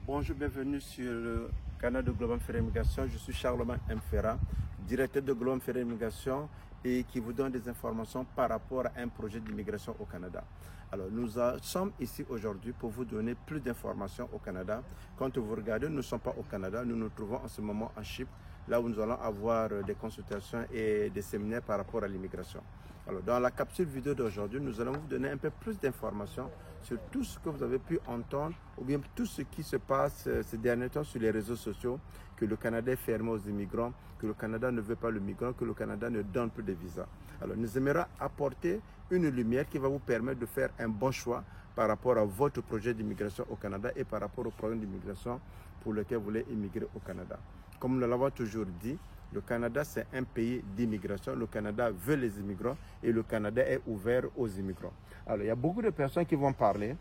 Bonjour, bienvenue sur le canal de Global Ferry Immigration. Je suis Charlemagne M. Ferrat, directeur de Global Ferry Immigration et qui vous donne des informations par rapport à un projet d'immigration au Canada. Alors, nous sommes ici aujourd'hui pour vous donner plus d'informations au Canada. Quand vous regardez, nous ne sommes pas au Canada, nous nous trouvons en ce moment en Chypre, là où nous allons avoir des consultations et des séminaires par rapport à l'immigration. Alors, dans la capsule vidéo d'aujourd'hui, nous allons vous donner un peu plus d'informations sur tout ce que vous avez pu entendre ou bien tout ce qui se passe ces derniers temps sur les réseaux sociaux, que le Canada est fermé aux immigrants, que le Canada ne veut pas le migrant, que le Canada ne donne plus de visas. Alors, nous aimerions apporter une lumière qui va vous permettre de faire un bon choix par rapport à votre projet d'immigration au Canada et par rapport au programme d'immigration pour lequel vous voulez immigrer au Canada. Comme nous l'avons toujours dit, le Canada, c'est un pays d'immigration. Le Canada veut les immigrants et le Canada est ouvert aux immigrants. Alors, il y a beaucoup de personnes qui vont parler,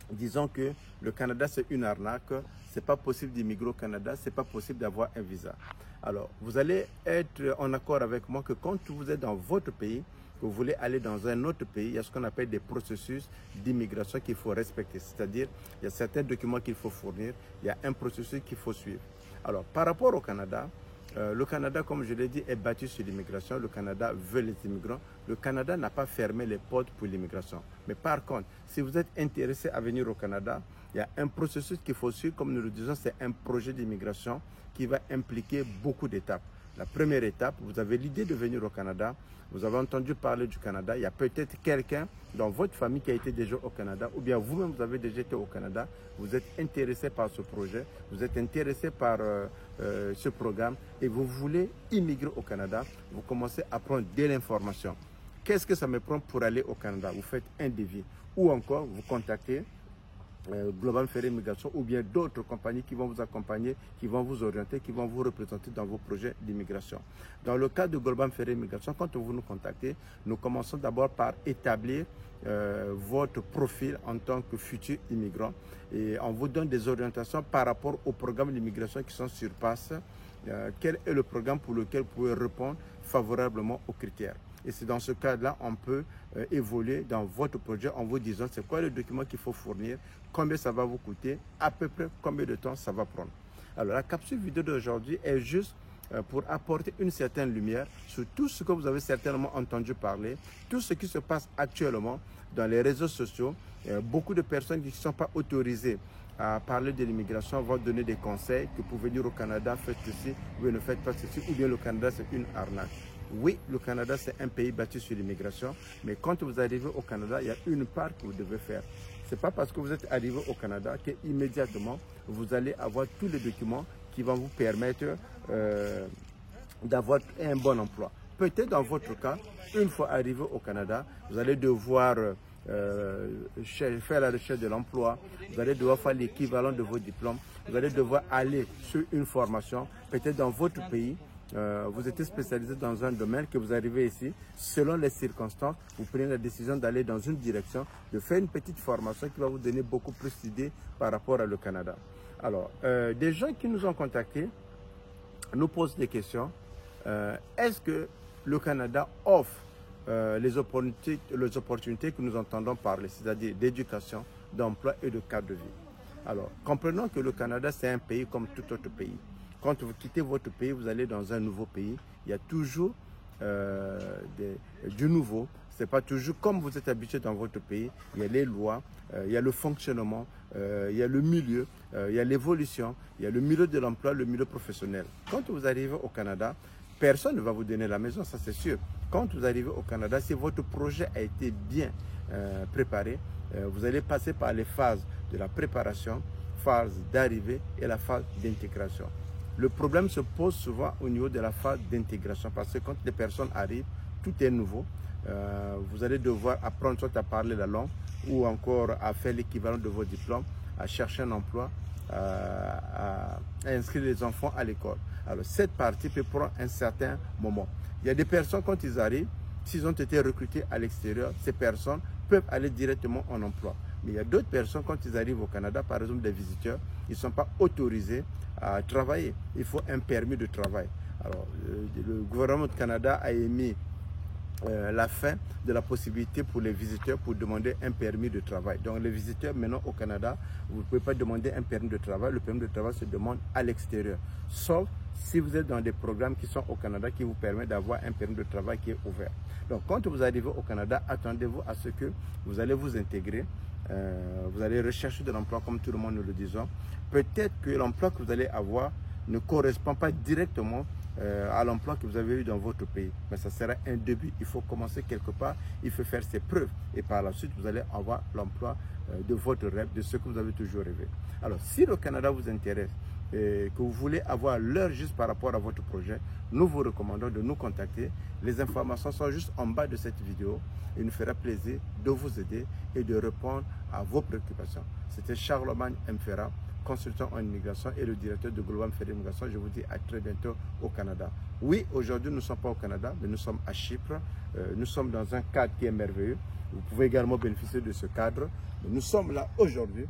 disant que le Canada, c'est une arnaque. C'est pas possible d'immigrer au Canada, c'est pas possible d'avoir un visa. Alors, vous allez être en accord avec moi que quand vous êtes dans votre pays, que vous voulez aller dans un autre pays, il y a ce qu'on appelle des processus d'immigration qu'il faut respecter. C'est-à-dire, il y a certains documents qu'il faut fournir, il y a un processus qu'il faut suivre. Alors, par rapport au Canada, le Canada, comme je l'ai dit, est bâti sur l'immigration. Le Canada veut les immigrants. Le Canada n'a pas fermé les portes pour l'immigration. Mais par contre, si vous êtes intéressé à venir au Canada, il y a un processus qu'il faut suivre. Comme nous le disons, c'est un projet d'immigration qui va impliquer beaucoup d'étapes. La première étape, vous avez l'idée de venir au Canada. Vous avez entendu parler du Canada. Il y a peut-être quelqu'un dans votre famille qui a été déjà au Canada, ou bien vous-même, vous avez déjà été au Canada. Vous êtes intéressé par ce projet, vous êtes intéressé par ce programme et vous voulez immigrer au Canada. Vous commencez à prendre de l'information. Qu'est-ce que ça me prend pour aller au Canada? Vous faites un devis ou encore vous contactez Global Ferry Immigration ou bien d'autres compagnies qui vont vous accompagner, qui vont vous orienter, qui vont vous représenter dans vos projets d'immigration. Dans le cas de Global Ferry Immigration, quand vous nous contactez, nous commençons d'abord par établir votre profil en tant que futur immigrant et on vous donne des orientations par rapport aux programmes d'immigration qui sont sur place. Quel est le programme pour lequel vous pouvez répondre favorablement aux critères? Et c'est dans ce cadre-là on peut évoluer dans votre projet en vous disant c'est quoi le document qu'il faut fournir, combien ça va vous coûter, à peu près combien de temps ça va prendre. Alors la capsule vidéo d'aujourd'hui est juste pour apporter une certaine lumière sur tout ce que vous avez certainement entendu parler, tout ce qui se passe actuellement dans les réseaux sociaux. Beaucoup de personnes qui ne sont pas autorisées à parler de l'immigration vont donner des conseils que pour venir au Canada, faites ceci, ou ne faites pas ceci, ou bien le Canada c'est une arnaque. Oui, le Canada, c'est un pays bâti sur l'immigration, mais quand vous arrivez au Canada, il y a une part que vous devez faire. Ce n'est pas parce que vous êtes arrivé au Canada qu'immédiatement, vous allez avoir tous les documents qui vont vous permettre d'avoir un bon emploi. Peut-être dans votre cas, une fois arrivé au Canada, vous allez devoir faire la recherche de l'emploi, vous allez devoir faire l'équivalent de vos diplômes, vous allez devoir aller sur une formation, peut-être dans votre pays. Vous êtes spécialisé dans un domaine, que vous arrivez ici, selon les circonstances, vous prenez la décision d'aller dans une direction, de faire une petite formation qui va vous donner beaucoup plus d'idées par rapport au Canada. Alors, des gens qui nous ont contactés nous posent des questions. Est-ce que le Canada offre les opportunités que nous entendons parler, c'est-à-dire d'éducation, d'emploi et de cadre de vie? Alors, comprenons que le Canada, c'est un pays comme tout autre pays. Quand vous quittez votre pays, vous allez dans un nouveau pays. Il y a toujours du nouveau. Ce n'est pas toujours comme vous êtes habitué dans votre pays. Il y a les lois, il y a le fonctionnement, il y a le milieu, il y a l'évolution, il y a le milieu de l'emploi, le milieu professionnel. Quand vous arrivez au Canada, personne ne va vous donner la maison, ça c'est sûr. Quand vous arrivez au Canada, si votre projet a été bien préparé, vous allez passer par les phases de la préparation, phase d'arrivée et la phase d'intégration. Le problème se pose souvent au niveau de la phase d'intégration parce que quand les personnes arrivent, tout est nouveau. Vous allez devoir apprendre soit à parler la langue ou encore à faire l'équivalent de vos diplômes, à chercher un emploi, à inscrire les enfants à l'école. Alors cette partie peut prendre un certain moment. Il y a des personnes quand ils arrivent, s'ils ont été recrutés à l'extérieur, ces personnes peuvent aller directement en emploi. Mais il y a d'autres personnes, quand ils arrivent au Canada, par exemple des visiteurs, ils ne sont pas autorisés à travailler. Il faut un permis de travail. Alors, le gouvernement du Canada a émis la fin de la possibilité pour les visiteurs pour demander un permis de travail. Donc les visiteurs maintenant au Canada, vous ne pouvez pas demander un permis de travail. Le permis de travail se demande à l'extérieur. Sauf si vous êtes dans des programmes qui sont au Canada qui vous permettent d'avoir un permis de travail qui est ouvert. Donc quand vous arrivez au Canada, attendez-vous à ce que vous allez vous intégrer. Vous allez rechercher de l'emploi comme tout le monde nous le disons. Peut-être que l'emploi que vous allez avoir ne correspond pas directement à l'emploi que vous avez eu dans votre pays. Mais ça sera un début. Il faut commencer quelque part, il faut faire ses preuves. Et par la suite, vous allez avoir l'emploi de votre rêve, de ce que vous avez toujours rêvé. Alors, si le Canada vous intéresse, et que vous voulez avoir l'heure juste par rapport à votre projet, nous vous recommandons de nous contacter. Les informations sont juste en bas de cette vidéo. Il nous fera plaisir de vous aider et de répondre à vos préoccupations. C'était Charlemagne Mfera, consultant en immigration et le directeur de Global Ferry Immigration. Je vous dis à très bientôt au Canada. Oui, aujourd'hui nous ne sommes pas au Canada, mais nous sommes à Chypre. Nous sommes dans un cadre qui est merveilleux. Vous pouvez également bénéficier de ce cadre. Mais nous sommes là aujourd'hui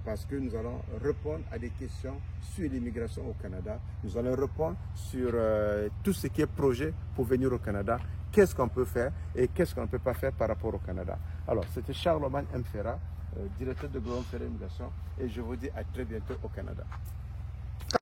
parce que nous allons répondre à des questions sur l'immigration au Canada. Nous allons répondre sur tout ce qui est projet pour venir au Canada. Qu'est-ce qu'on peut faire et qu'est-ce qu'on ne peut pas faire par rapport au Canada. Alors, c'était Charlemagne Mfera, directeur de Global Ferry Immigration, et je vous dis à très bientôt au Canada.